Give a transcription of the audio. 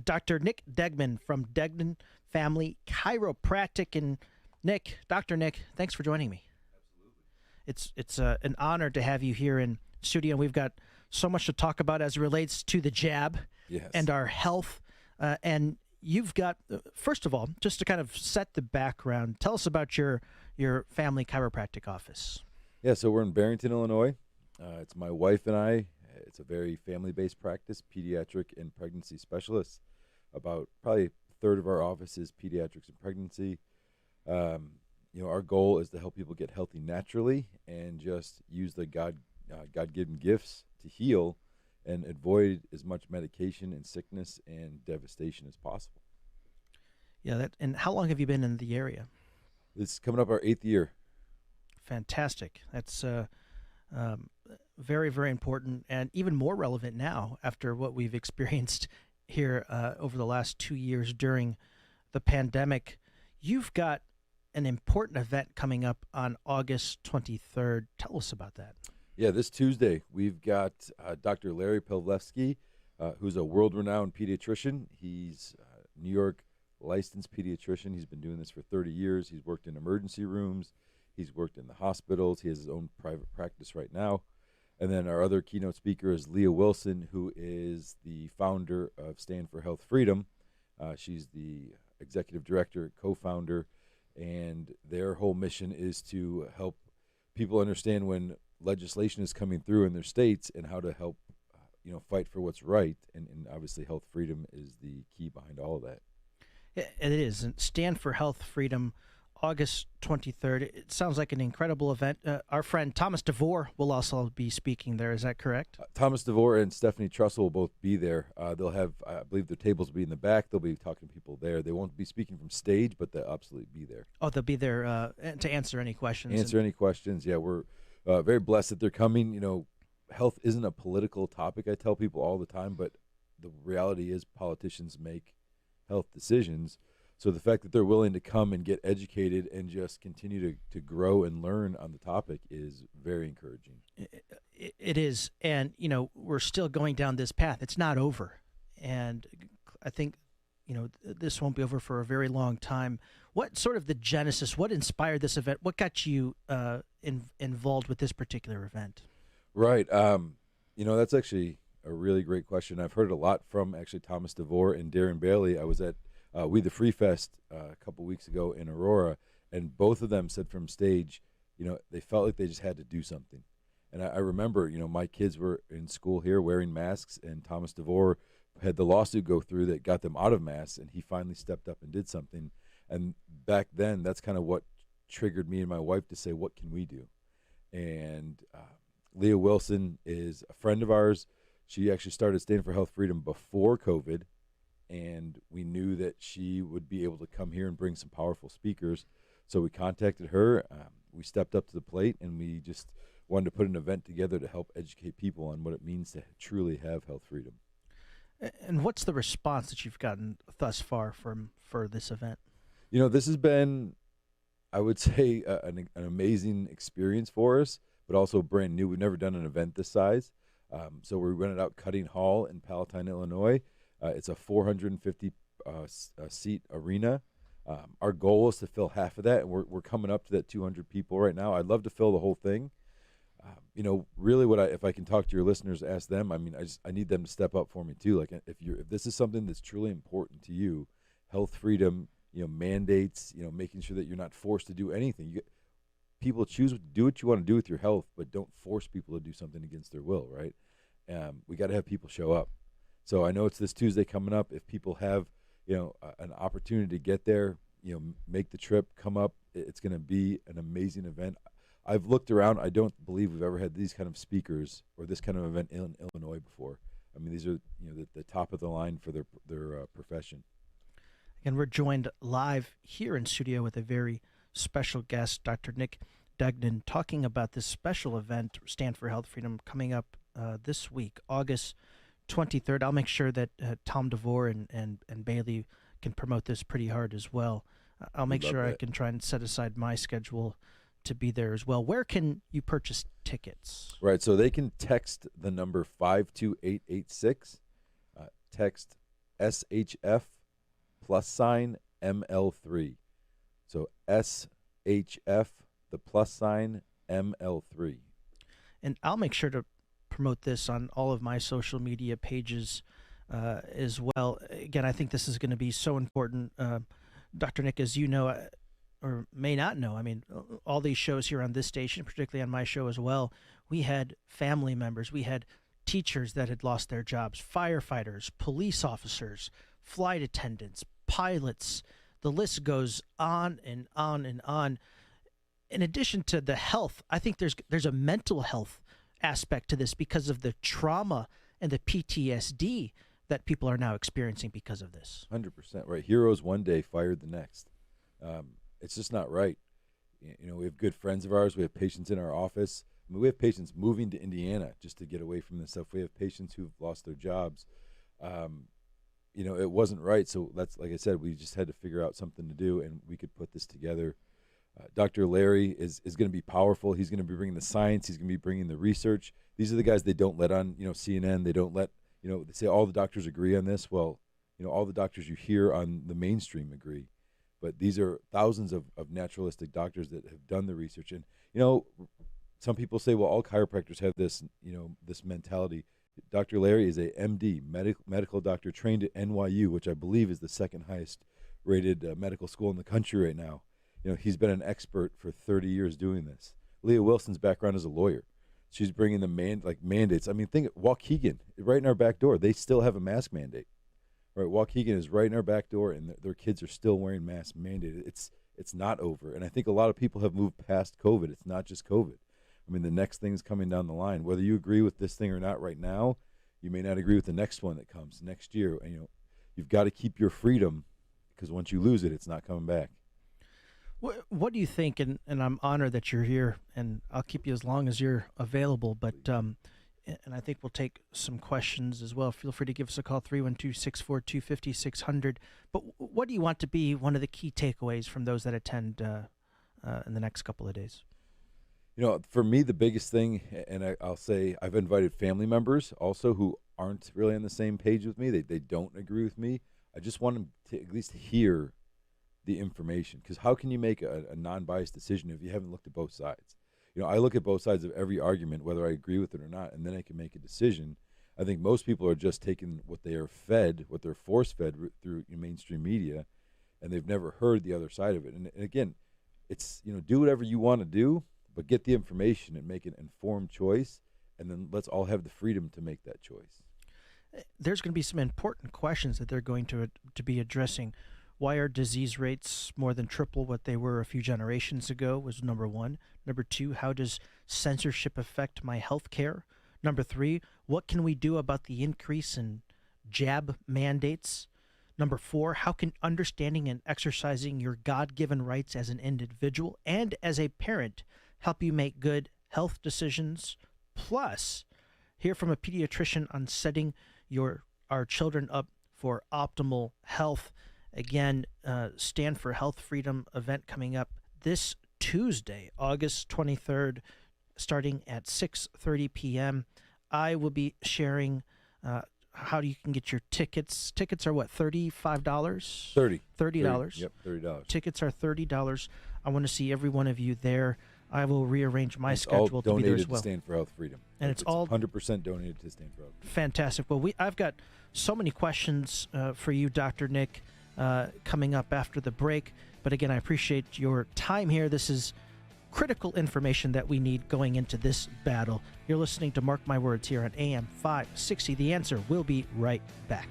Dr. Nick Deignan from Deignan Family Chiropractic. And Dr. Nick, thanks for joining me. It's an honor to have you here in studio. We've got so much to talk about as it relates to the jab Yes. and our health. And you've got, first of all, just to kind of set the background, tell us about your family chiropractic office. Yeah, so we're in Barrington, Illinois. It's my wife and I. It's a very family-based practice, pediatric and pregnancy specialists. About probably a third of our office is pediatrics and pregnancy. Our goal is to help people get healthy naturally and just use the God-given gifts to heal and avoid as much medication and sickness and devastation as possible. Yeah, and how long have you been in the area? It's coming up our 8th year. Fantastic. That's very, very important and even more relevant now after what we've experienced here over the last 2 years during the pandemic. You've got an important event coming up on August 23rd. Tell us about that. Yeah, this Tuesday, we've got Dr. Larry Pavlevsky, who's a world-renowned pediatrician. He's a New York licensed pediatrician. He's been doing this for 30 years. He's worked in emergency rooms. He's worked in the hospitals. He has his own private practice right now. And then our other keynote speaker is Leah Wilson, who is the founder of Stand for Health Freedom. She's the executive director, co-founder, and their whole mission is to help people understand when legislation is coming through in their states and how to help, fight for what's right. And obviously, health freedom is the key behind all of that. It is. And Stand for Health Freedom, August 23rd. It sounds like an incredible event. Our friend Thomas DeVore will also be speaking there. Is that correct? Thomas DeVore and Stephanie Trussell will both be there. They'll have, I believe their tables will be in the back. They'll be talking to people there. They won't be speaking from stage, but they'll absolutely be there. Oh, they'll be there to answer any questions. Any questions. Yeah, we're very blessed that they're coming. Health isn't a political topic, I tell people all the time, but the reality is politicians make health decisions. So the fact that they're willing to come and get educated and just continue to grow and learn on the topic is very encouraging. It is. And, we're still going down this path. It's not over. And I think, this won't be over for a very long time. What sort of the genesis, what inspired this event? What got you involved with this particular event? Right. That's actually a really great question. I've heard a lot from actually Thomas DeVore and Darren Bailey. I was at We the Free Fest a couple weeks ago in Aurora, and both of them said from stage, they felt like they just had to do something. And I remember, my kids were in school here wearing masks, and Thomas DeVore had the lawsuit go through that got them out of masks, and he finally stepped up and did something. And back then, that's kind of what triggered me and my wife to say, what can we do? And Leah Wilson is a friend of ours. She actually started Stand for Health Freedom before COVID, and we knew that she would be able to come here and bring some powerful speakers. So we contacted her. We stepped up to the plate, and we just wanted to put an event together to help educate people on what it means to truly have health freedom. And what's the response that you've gotten thus far for this event? This has been, I would say, an amazing experience for us, but also brand new. We've never done an event this size. So we rented out Cutting Hall in Palatine, Illinois. It's a 450 seat arena. Our goal is to fill half of that, and we're coming up to that 200 people right now. I'd love to fill the whole thing. Really, if I can talk to your listeners, ask them. I need them to step up for me too. Like if this is something that's truly important to you, health freedom, mandates, making sure that you're not forced to do anything. People choose to do what you want to do with your health, but don't force people to do something against their will, right? We got to have people show up. So I know it's this Tuesday coming up. If people have, an opportunity to get there, make the trip, come up. It's going to be an amazing event. I've looked around. I don't believe we've ever had these kind of speakers or this kind of event in Illinois before. These are, the top of the line for their profession. And we're joined live here in studio with a very special guest, Dr. Nick Deignan, talking about this special event, Stand for Health Freedom, coming up this week, August 23rd. I'll make sure that Tom DeVore and Bailey can promote this pretty hard as well. I'll make sure I can try and set aside my schedule to be there as well. Where can you purchase tickets? Right, so they can text the number 52886, text SHF +ML3. So SHF ML3. And I'll make sure to promote this on all of my social media pages as well. Again, I think this is going to be so important. Dr. Nick, as you know, or may not know, I mean, all these shows here on this station, particularly on my show as well, we had family members, we had teachers that had lost their jobs, firefighters, police officers, flight attendants, pilots. The list goes on and on and on. In addition to the health, I think there's a mental health aspect to this because of the trauma and the PTSD that people are now experiencing because of this. 100% right. Heroes one day, fired the next. It's just not right. We have good friends of ours. We have patients in our office. I mean, we have patients moving to Indiana just to get away from this stuff. We have patients who've lost their jobs. It wasn't right. So that's, like I said, we just had to figure out something to do, and we could put this together. Dr. Larry is going to be powerful. He's going to be bringing the science. He's going to be bringing the research. These are the guys they don't let on, CNN. They don't let, they say all the doctors agree on this. Well, all the doctors you hear on the mainstream agree. But these are thousands of naturalistic doctors that have done the research. And, some people say, well, all chiropractors have this, this mentality. Dr. Larry is a MD, medical doctor trained at NYU, which I believe is the second highest rated medical school in the country right now. He's been an expert for 30 years doing this. Leah Wilson's background is a lawyer. She's bringing the mandates. I mean, think Waukegan, right in our back door. They still have a mask mandate. Right, Waukegan is right in our back door, and their kids are still wearing masks mandated. It's not over, and I think a lot of people have moved past COVID. It's not just COVID. I mean, the next thing's coming down the line. Whether you agree with this thing or not right now, you may not agree with the next one that comes next year. And, you've got to keep your freedom, because once you lose it, it's not coming back. What do you think? And I'm honored that you're here, and I'll keep you as long as you're available. But and I think we'll take some questions as well. Feel free to give us a call, 312-642-5600. But what do you want to be one of the key takeaways from those that attend in the next couple of days? For me, the biggest thing, and I'll say I've invited family members also who aren't really on the same page with me. They don't agree with me. I just want them to at least hear the information, because how can you make a non-biased decision if you haven't looked at both sides? I look at both sides of every argument, whether I agree with it or not, and then I can make a decision. I think most people are just taking what they are fed, what they're force-fed through mainstream media, and they've never heard the other side of it. And again, it's, do whatever you want to do, but get the information and make an informed choice, and then let's all have the freedom to make that choice. There's going to be some important questions that they're going to be addressing. Why are disease rates more than triple what they were a few generations ago was number one. Number two, how does censorship affect my health care? Number three, what can we do about the increase in jab mandates? Number four, how can understanding and exercising your God-given rights as an individual and as a parent help you make good health decisions? Plus, hear from a pediatrician on setting our children up for optimal health. Again, Stand for Health Freedom event coming up this Tuesday, August 23rd, starting at 6:30 p.m. I will be sharing how you can get your tickets. Tickets are what, $35? $30. Yep, $30. Tickets are $30. I want to see every one of you there. I will rearrange my schedule to be there as well. All donated to Stand for Health Freedom. And it's all 100% donated to Stand for Health Freedom. Fantastic. Well, I've got so many questions for you, Dr. Nick, coming up after the break. But again, I appreciate your time here. This is critical information that we need going into this battle. You're listening to Mark My Words here on AM 560. The Answer. We'll be right back.